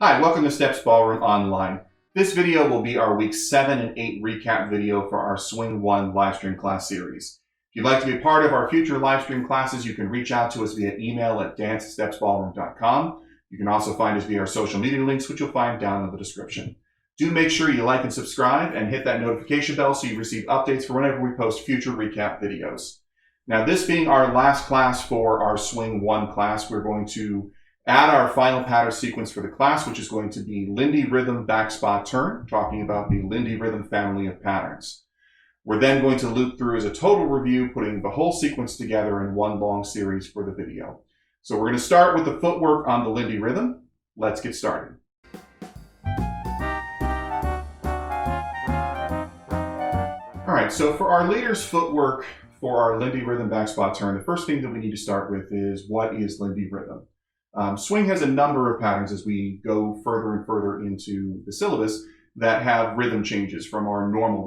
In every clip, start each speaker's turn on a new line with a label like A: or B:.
A: Hi, welcome to StepsBallroom Online. This video will be our week 7 and 8 recap video for our Swing 1 livestream class series. If you'd like to be a part of our future livestream classes, you can reach out to us via email at dance@stepsballroom.com. You can also find us via our social media links, which you'll find down in the description. Do make sure you like and subscribe and hit that notification bell so you receive updates for whenever we post future recap videos. Now, this being our last class for our Swing 1 class, we're going to add our final pattern sequence for the class, which is going to be Lindy Rhythm Back Spot Turn, talking about the Lindy Rhythm family of patterns. We're then going to loop through as a total review, putting the whole sequence together in one long series for the video. So we're going to start with the footwork on the Lindy Rhythm. Let's get started. All right, so for our leader's footwork for our Lindy Rhythm Back Spot Turn, the first thing that we need to start with is what is Lindy Rhythm? Swing has a number of patterns as we go further and further into the syllabus that have rhythm changes from our normal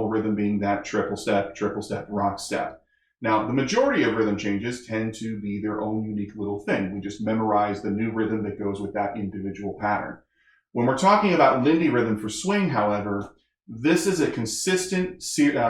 A: rhythm being that triple step, rock step. Now, the majority of rhythm changes tend to be their own unique little thing. We just memorize the new rhythm that goes with that individual pattern. When we're talking about Lindy Rhythm for swing, however, this is a consistent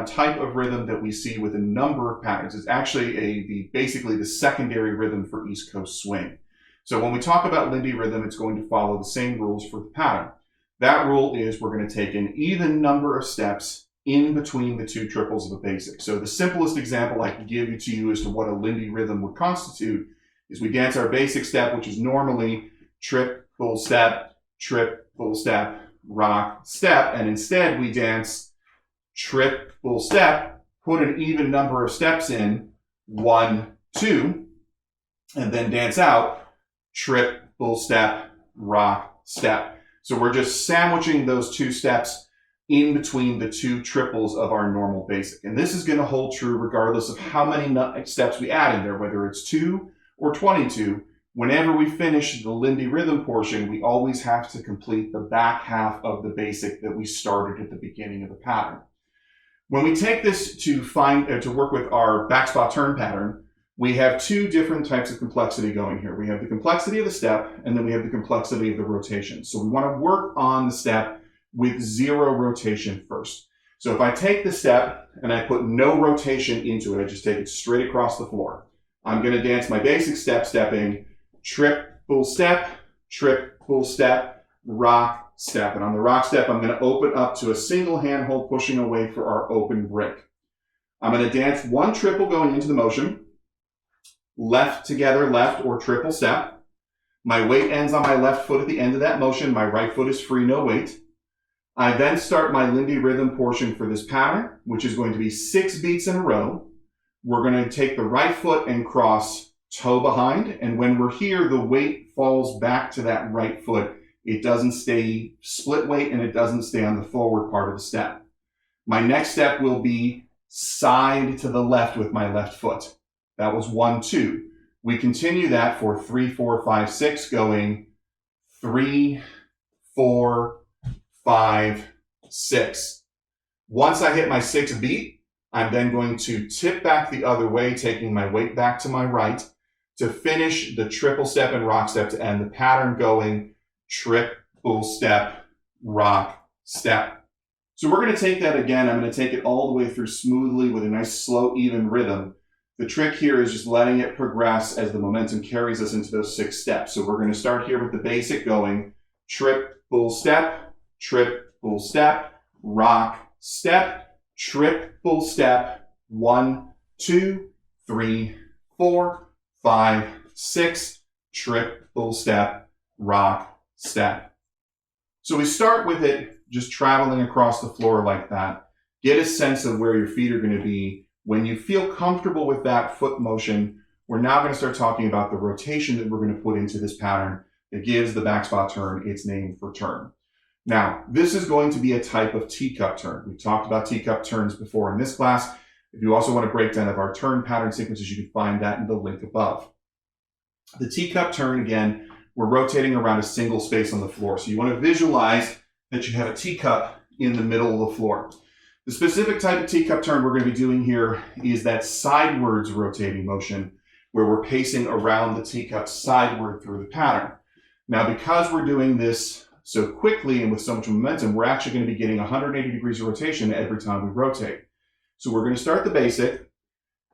A: type of rhythm that we see with a number of patterns. It's actually basically the secondary rhythm for East Coast swing. So when we talk about Lindy Rhythm, it's going to follow the same rules for the pattern. That rule is we're going to take an even number of steps in between the two triples of a basic. So the simplest example I can give to you as to what a Lindy Rhythm would constitute is we dance our basic step, which is normally trip, full step, rock, step, and instead we dance trip, full step, put an even number of steps in, 1, 2, and then dance out trip, full step, rock, step. So we're just sandwiching those two steps in between the two triples of our normal basic. And this is going to hold true regardless of how many steps we add in there, whether it's 2 or 22. Whenever we finish the Lindy Rhythm portion, we always have to complete the back half of the basic that we started at the beginning of the pattern. When we take this to work with our back spot turn pattern, we have two different types of complexity going here. We have the complexity of the step, and then we have the complexity of the rotation. So we want to work on the step with 0 rotation first. So if I take the step and I put no rotation into it, I just take it straight across the floor. I'm going to dance my basic step, stepping trip, full step, rock, step. And on the rock step, I'm going to open up to a single hand hold, pushing away for our open break. I'm going to dance 1 triple going into the motion, left together, left or triple step. My weight ends on my left foot at the end of that motion. My right foot is free, no weight. I then start my Lindy Rhythm portion for this pattern, which is going to be 6 beats in a row. We're going to take the right foot and cross toe behind. And when we're here, the weight falls back to that right foot. It doesn't stay split weight and it doesn't stay on the forward part of the step. My next step will be side to the left with my left foot. That was 1, 2. We continue that for 3, 4, 5, 6, going 3, 4, 5, 6. Once I hit my 6th beat, I'm then going to tip back the other way, taking my weight back to my right to finish the triple step and rock step to end the pattern going trip, full step, rock, step. So we're going to take that again. I'm going to take it all the way through smoothly with a nice slow, even rhythm. The trick here is just letting it progress as the momentum carries us into those 6 steps. So we're going to start here with the basic going trip, full step, rock, step, trip, full step, 1, 2, 3, 4, 5, 6, trip, full step, rock, step. So we start with it just traveling across the floor like that. Get a sense of where your feet are going to be. When you feel comfortable with that foot motion, we're now going to start talking about the rotation that we're going to put into this pattern that gives the back spot turn its name for turn. Now, this is going to be a type of teacup turn. We've talked about teacup turns before in this class. If you also want a breakdown of our turn pattern sequences, you can find that in the link above. The teacup turn, again, we're rotating around a single space on the floor. So you want to visualize that you have a teacup in the middle of the floor. The specific type of teacup turn we're going to be doing here is that sidewards rotating motion where we're pacing around the teacup sideward through the pattern. Now, because we're doing this so quickly and with so much momentum, we're actually going to be getting 180 degrees of rotation every time we rotate. So we're going to start the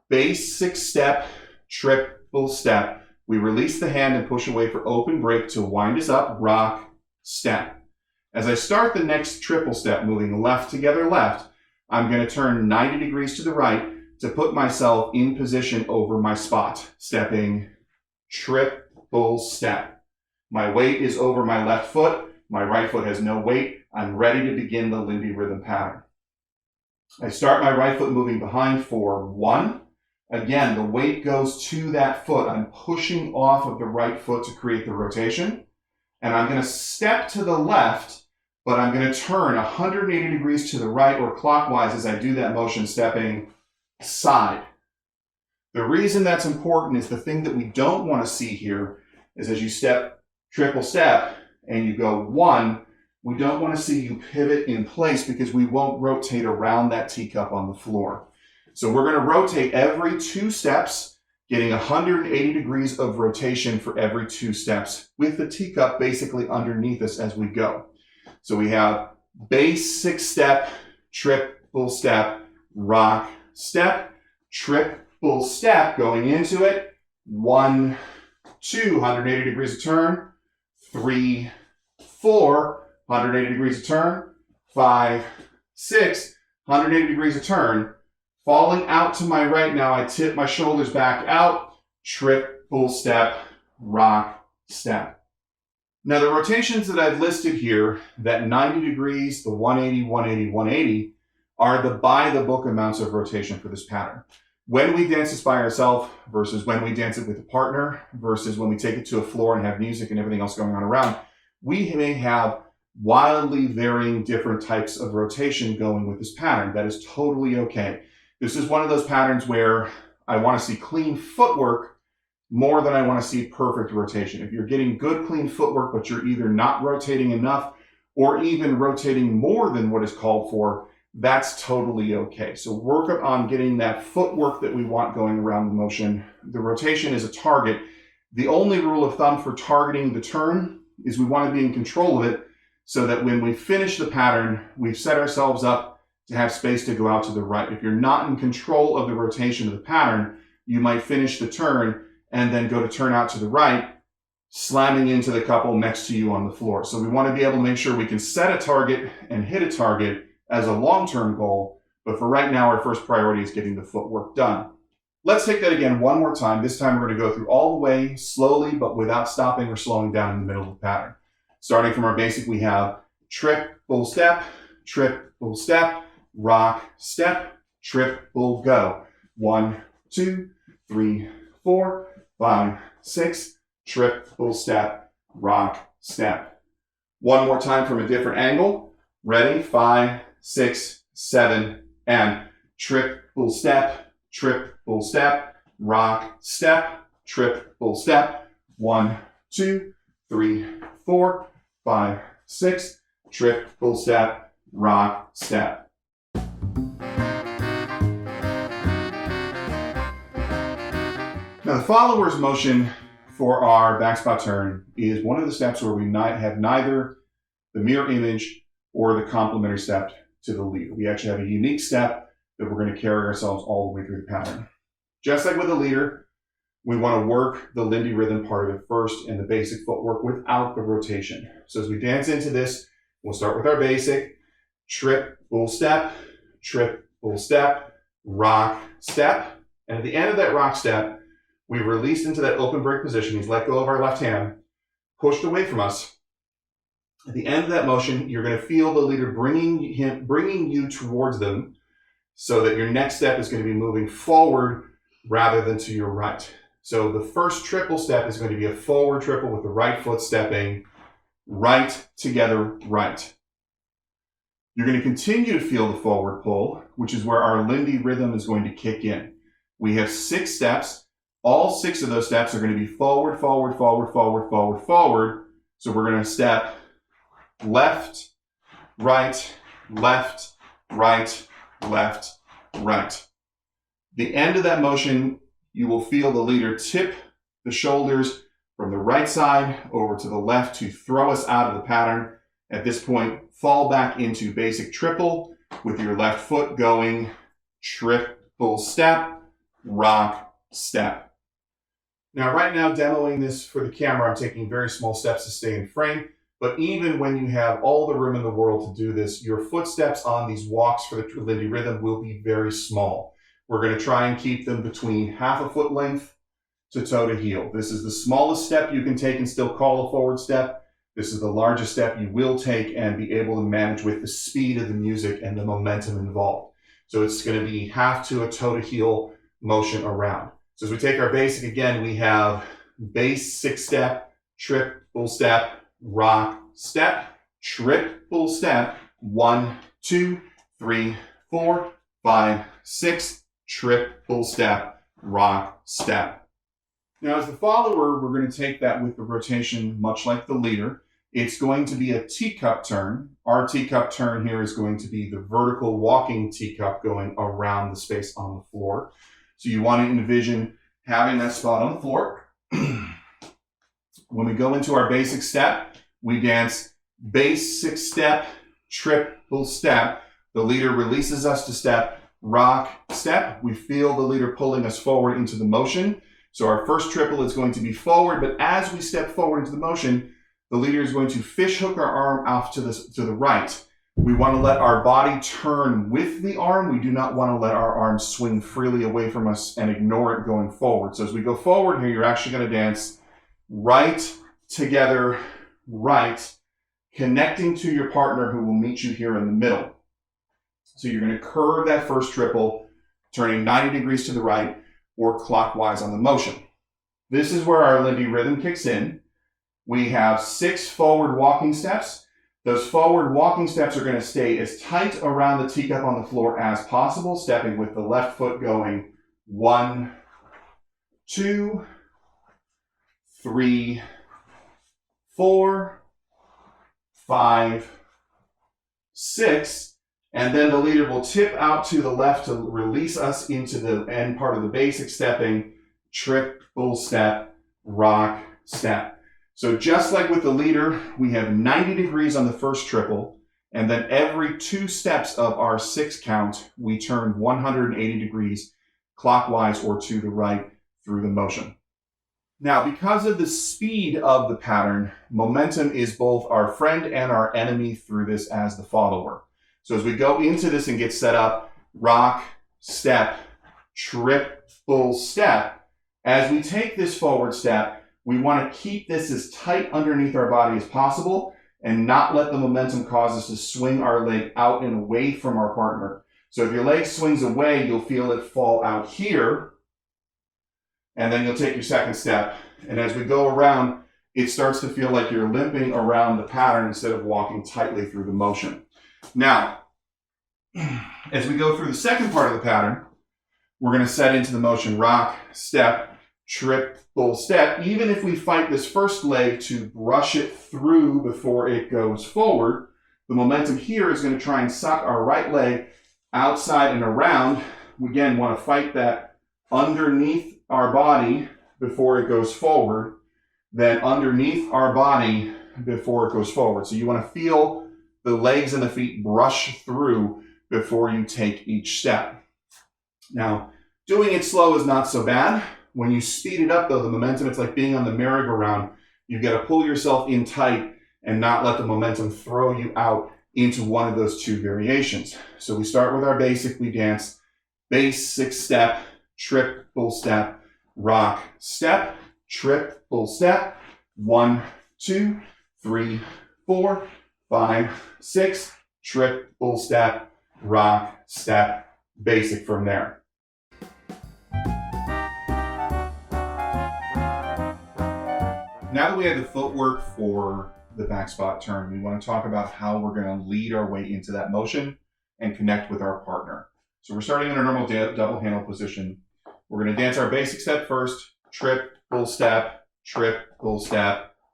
A: basic step, triple step. We release the hand and push away for open break to wind us up, rock, step. As I start the next triple step, moving left together, left, I'm going to turn 90 degrees to the right to put myself in position over my spot, stepping triple step. My weight is over my left foot. My right foot has no weight. I'm ready to begin the Lindy rhythm pattern. I start my right foot moving behind for 1. Again, the weight goes to that foot. I'm pushing off of the right foot to create the rotation. And I'm going to step to the left, but I'm going to turn 180 degrees to the right or clockwise as I do that motion, stepping side. The reason that's important is the thing that we don't want to see here is as you step triple step and you go 1, we don't want to see you pivot in place because we won't rotate around that teacup on the floor. So we're going to rotate every 2 steps, getting 180 degrees of rotation for every 2 steps with the teacup basically underneath us as we go. So we have basic step, triple step, rock, step, triple step going into it. 1, 2, 180 degrees of turn. 3, 4, 180 degrees of turn. 5, 6, 180 degrees of turn. Falling out to my right now, I tip my shoulders back out, triple step, rock, step. Now the rotations that I've listed here, that 90 degrees, the 180, 180, 180, are the by the book amounts of rotation for this pattern. When we dance this by ourselves versus when we dance it with a partner versus when we take it to a floor and have music and everything else going on around, we may have wildly varying different types of rotation going with this pattern. That is totally okay. This is one of those patterns where I want to see clean footwork more than I want to see perfect rotation. If you're getting good clean footwork, but you're either not rotating enough or even rotating more than what is called for, that's totally okay. So work on getting that footwork that we want going around the motion. The rotation is a target. The only rule of thumb for targeting the turn is we want to be in control of it so that when we finish the pattern, we've set ourselves up to have space to go out to the right. If you're not in control of the rotation of the pattern, you might finish the turn and then go to turn out to the right, slamming into the couple next to you on the floor. So we want to be able to make sure we can set a target and hit a target as a long-term goal, but for right now, our first priority is getting the footwork done. Let's take that again one more time. This time we're going to go through all the way slowly, but without stopping or slowing down in the middle of the pattern. Starting from our basic, we have triple step, rock, step, triple go. 1, 2, 3, 4, 5, 6, triple step, rock, step. One more time from a different angle. Ready? 5, 6, 7, and triple step, rock, step, triple step. 1, 2, 3, 4, 5, 6, triple step, rock, step. Now the follower's motion for our back spot turn is one of the steps where we have neither the mirror image or the complementary step to the leader. We actually have a unique step that we're going to carry ourselves all the way through the pattern. Just like with the leader, we want to work the Lindy rhythm part of it first and the basic footwork without the rotation. So as we dance into this, we'll start with our basic triple step, rock, step. And at the end of that rock step, we've released into that open break position. He's let go of our left hand, pushed away from us. At the end of that motion, you're going to feel the leader bringing you towards them so that your next step is going to be moving forward rather than to your right. So the first triple step is going to be a forward triple with the right foot stepping right together, right. You're going to continue to feel the forward pull, which is where our Lindy rhythm is going to kick in. We have 6 steps. All 6 of those steps are going to be forward, forward, forward, forward, forward, forward. So we're going to step left, right, left, right, left, right. The end of that motion, you will feel the leader tip the shoulders from the right side over to the left to throw us out of the pattern. At this point, fall back into basic triple with your left foot going triple step, rock, step. Now, right now, demoing this for the camera, I'm taking very small steps to stay in frame. But even when you have all the room in the world to do this, your footsteps on these walks for the Lindy rhythm will be very small. We're going to try and keep them between half a foot length to toe to heel. This is the smallest step you can take and still call a forward step. This is the largest step you will take and be able to manage with the speed of the music and the momentum involved. So it's going to be half to a toe to heel motion around. So as we take our basic again, we have bass 6-step, triple step, rock, step, triple step, 1, 2, 3, 4, 5, 6, triple step, rock, step. Now as the follower, we're going to take that with the rotation much like the leader. It's going to be a teacup turn. Our teacup turn here is going to be the vertical walking teacup going around the space on the floor. So you want to envision having that spot on the floor. When we go into our basic step, we dance bass 6-step, triple step. The leader releases us to step, rock, step. We feel the leader pulling us forward into the motion. So our first triple is going to be forward, but as we step forward into the motion, the leader is going to fish hook our arm off to the right. We want to let our body turn with the arm. We do not want to let our arm swing freely away from us and ignore it going forward. So as we go forward here, you're actually going to dance right, together, right, connecting to your partner who will meet you here in the middle. So you're going to curve that first triple, turning 90 degrees to the right or clockwise on the motion. This is where our Lindy rhythm kicks in. We have 6 forward walking steps. Those forward walking steps are going to stay as tight around the teacup on the floor as possible, stepping with the left foot going 1, 2, 3, 4, 5, 6, and then the leader will tip out to the left to release us into the end part of the basic stepping, triple step, rock, step. So just like with the leader, we have 90 degrees on the first triple, and then every 2 steps of our 6 count, we turn 180 degrees clockwise or to the right through the motion. Now, because of the speed of the pattern, momentum is both our friend and our enemy through this as the follower. So as we go into this and get set up, rock, step, triple step, as we take this forward step, we want to keep this as tight underneath our body as possible and not let the momentum cause us to swing our leg out and away from our partner. So if your leg swings away, you'll feel it fall out here, and then you'll take your second step. And as we go around, it starts to feel like you're limping around the pattern instead of walking tightly through the motion. Now, as we go through the second part of the pattern, we're going to set into the motion rock, step, triple step. Even if we fight this first leg to brush it through before it goes forward, the momentum here is going to try and suck our right leg outside and around. We again want to fight that underneath our body before it goes forward, then underneath our body before it goes forward. So you want to feel the legs and the feet brush through before you take each step. Now, doing it slow is not so bad. When you speed it up, though, the momentum, it's like being on the merry-go-round. You've got to pull yourself in tight and not let the momentum throw you out into one of those 2 variations. So we start with our basic. We dance bass 6-step, triple step, rock, step, triple step, 1, 2, 3, 4, 5, 6, triple step, rock, step, basic from there. Now that we have the footwork for the back spot turn, we want to talk about how we're going to lead our way into that motion and connect with our partner. So we're starting in a normal double handle position. We're going to dance our basic step first, triple step,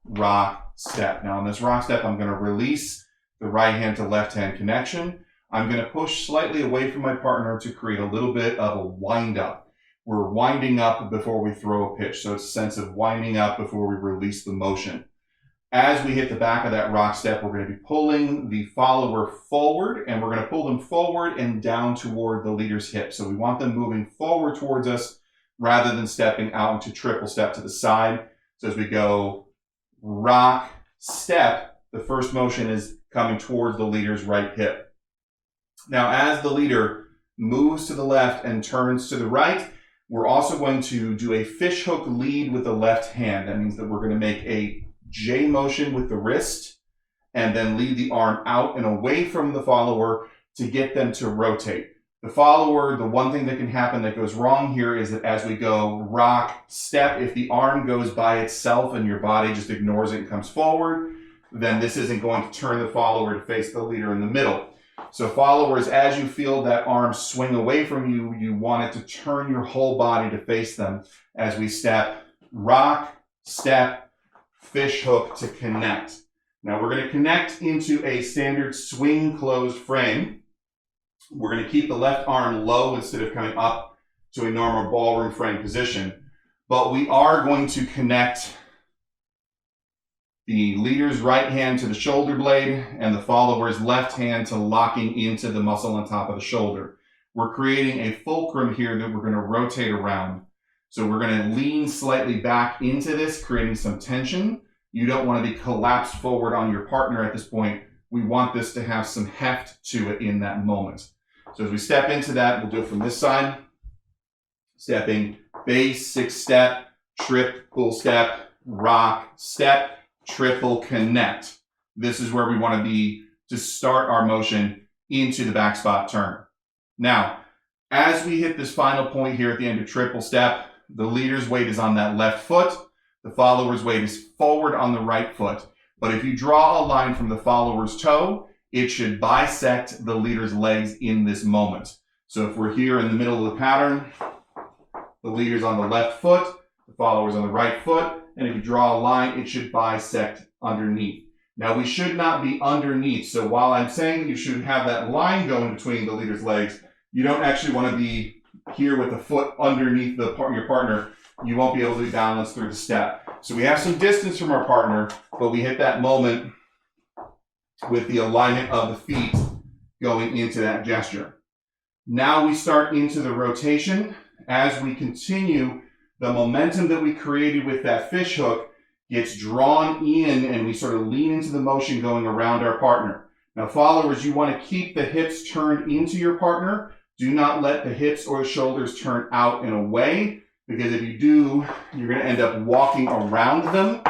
A: rock, step. Now on this rock step, I'm going to release the right hand to left hand connection. I'm going to push slightly away from my partner to create a little bit of a wind up. we're winding up before we throw a pitch. So it's a sense of winding up before we release the motion. As we hit the back of that rock step, we're going to be pulling the follower forward, and we're going to pull them forward and down toward the leader's hip. So we want them moving forward towards us rather than stepping out into triple step to the side. So as we go rock, step, the first motion is coming towards the leader's right hip. Now, as the leader moves to the left and turns to the right, we're also going to do a fish hook lead with the left hand. That means that we're going to make a J motion with the wrist and then lead the arm out and away from the follower to get them to rotate. The follower, the one thing that can happen that goes wrong here is that as we go rock, step, if the arm goes by itself and your body just ignores it and comes forward, then this isn't going to turn the follower to face the leader in the middle. So followers, as you feel that arm swing away from you, you want it to turn your whole body to face them as we step, rock, step, fish hook to connect. Now we're going to connect into a standard swing closed frame. We're going to keep the left arm low instead of coming up to a normal ballroom frame position. But we are going to connect the leader's right hand to the shoulder blade and the follower's left hand to locking into the muscle on top of the shoulder. We're creating a fulcrum here that we're going to rotate around. So we're going to lean slightly back into this, creating some tension. You don't want to be collapsed forward on your partner at this point. We want this to have some heft to it in that moment. So as we step into that, we'll do it from this side. Stepping, basic step, triple step, rock, step, triple connect. This is where we want to be to start our motion into the back spot turn. Now, as we hit this final point here at the end of triple step, the leader's weight is on that left foot. The follower's weight is forward on the right foot. But if you draw a line from the follower's toe, it should bisect the leader's legs in this moment. So if we're here in the middle of the pattern, the leader's on the left foot, the follower's on the right foot, and if you draw a line, it should bisect underneath. Now we should not be underneath. So while I'm saying that you should have that line going between the leader's legs, you don't actually want to be here with the foot underneath your partner. You won't be able to balance through the step. So we have some distance from our partner, but we hit that moment with the alignment of the feet going into that gesture. Now we start into the rotation. As we continue, the momentum that we created with that fish hook gets drawn in and we sort of lean into the motion going around our partner. Now followers, you want to keep the hips turned into your partner. Do not let the hips or the shoulders turn out and away, because if you do, you're going to end up walking around them.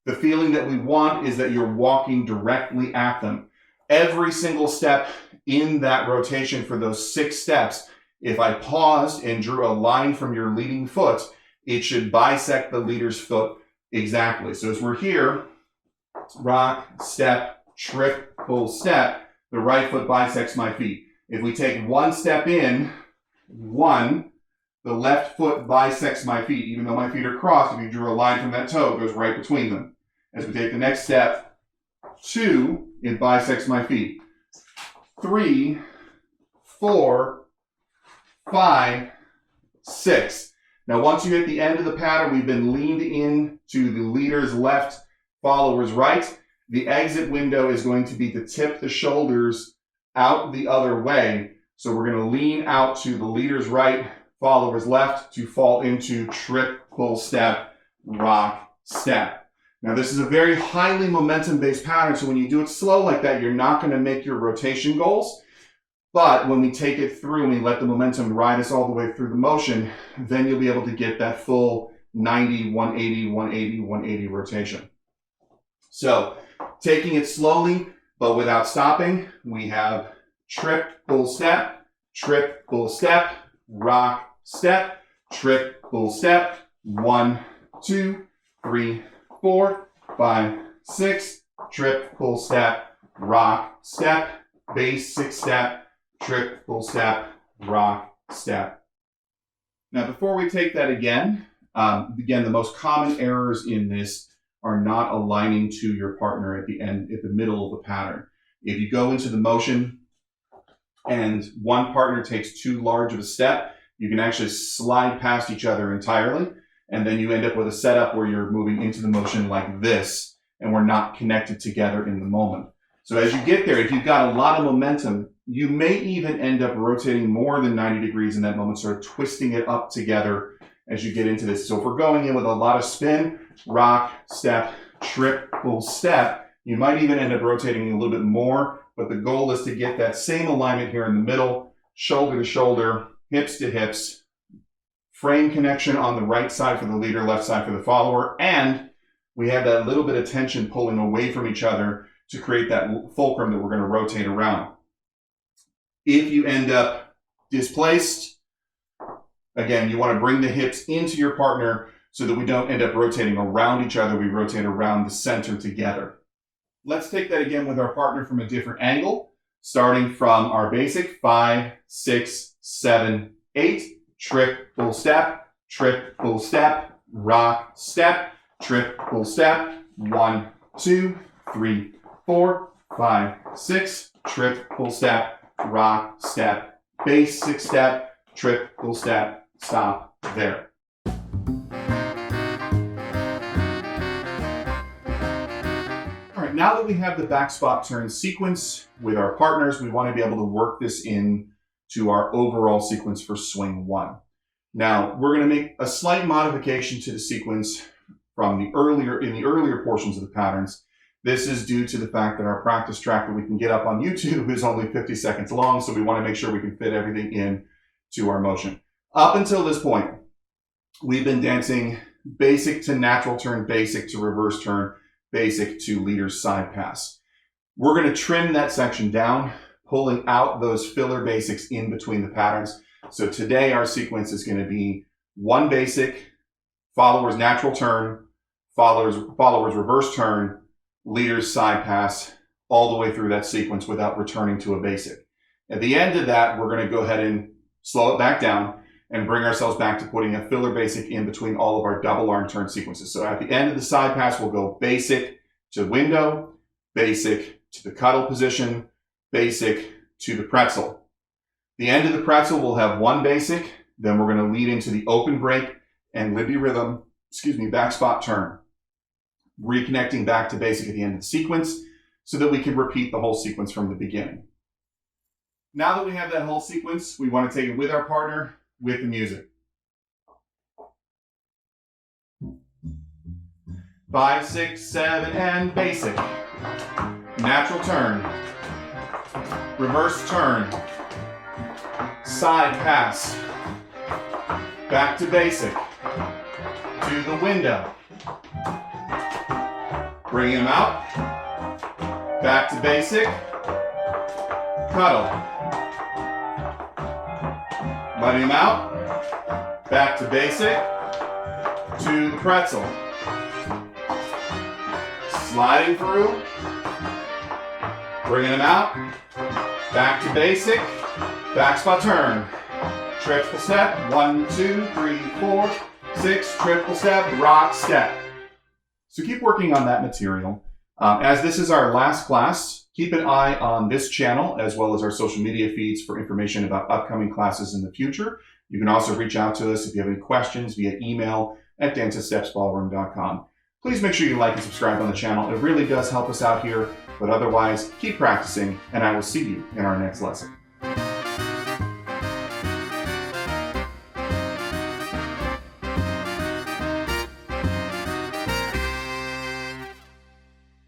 A: The feeling that we want is that you're walking directly at them. Every single step in that rotation for those 6 steps, if I paused and drew a line from your leading foot, it should bisect the leader's foot exactly. So as we're here, rock, step, triple step, the right foot bisects my feet. If we take 1 step in, 1, the left foot bisects my feet. Even though my feet are crossed, if you drew a line from that toe, it goes right between them. As we take the next step, 2, it bisects my feet. 3, 4, 5, 6. Now, once you hit the end of the pattern, we've been leaned in to the leader's left, follower's right. The exit window is going to be to tip the shoulders out the other way. So we're going to lean out to the leader's right, follower's left to fall into triple step, rock, step. Now, this is a very highly momentum-based pattern, so when you do it slow like that, you're not going to make your rotation goals. But when we take it through and we let the momentum ride us all the way through the motion, then you'll be able to get that full 90, 180, 180, 180 rotation. So taking it slowly, but without stopping, we have triple step, rock, step, triple step, 1, 2, 3, 4, 5, 6, triple step, rock, step, basic step, triple step, rock, step. Now, before we take that again, the most common errors in this are not aligning to your partner at the end, at the middle of the pattern. If you go into the motion and one partner takes too large of a step, You can actually slide past each other entirely, and then you end up with a setup where you're moving into the motion like this, and we're not connected together in the moment. So as you get there, if you've got a lot of momentum, you may even end up rotating more than 90 degrees in that moment, sort of twisting it up together as you get into this. So if we're going in with a lot of spin, rock, step, triple step, you might even end up rotating a little bit more, but the goal is to get that same alignment here in the middle, shoulder to shoulder, hips to hips, frame connection on the right side for the leader, left side for the follower, and we have that little bit of tension pulling away from each other to create that fulcrum that we're going to rotate around. If you end up displaced, again, you want to bring the hips into your partner so that we don't end up rotating around each other. We rotate around the center together. Let's take that again with our partner from a different angle, starting from our basic 5, 6, 7, 8, triple step, rock, step, triple step, 1, 2, 3, 4, 5, 6, triple step, rock, step, basic step, triple step, stop there. All right, now that we have the back spot turn sequence with our partners, we want to be able to work this in to our overall sequence for swing 1. Now, we're going to make a slight modification to the sequence from the earlier portions of the patterns. This is due to the fact that our practice track that we can get up on YouTube is only 50 seconds long, so we want to make sure we can fit everything in to our motion. Up until this point, we've been dancing basic to natural turn, basic to reverse turn, basic to leader's side pass. We're going to trim that section down, pulling out those filler basics in between the patterns. So today our sequence is going to be 1 basic, follower's natural turn, follower's reverse turn, leader's side pass, all the way through that sequence without returning to a basic. At the end of that, we're going to go ahead and slow it back down and bring ourselves back to putting a filler basic in between all of our double arm turn sequences. So at the end of the side pass, we'll go basic to window, basic to the cuddle position, basic to the pretzel. The end of the pretzel, we'll have 1 basic, then we're going to lead into the open break and Lindy rhythm, back spot turn. Reconnecting back to basic at the end of the sequence so that we can repeat the whole sequence from the beginning. Now that we have that whole sequence, we want to take it with our partner, with the music. 5, 6, 7, and basic. Natural turn. Reverse turn. Side pass. Back to basic. To the window. Bring him out. Back to basic. Cuddle. Letting him out. Back to basic. To the pretzel. Sliding through. Bringing him out. Back to basic. Back spot turn. Triple step. 1, 2, 3, 4, 6. Triple step. Rock step. So keep working on that material. As this is our last class, keep an eye on this channel as well as our social media feeds for information about upcoming classes in the future. You can also reach out to us if you have any questions via email at dance@StepsBallroom.com. Please make sure you like and subscribe on the channel. It really does help us out here. But otherwise, keep practicing, and I will see you in our next lesson.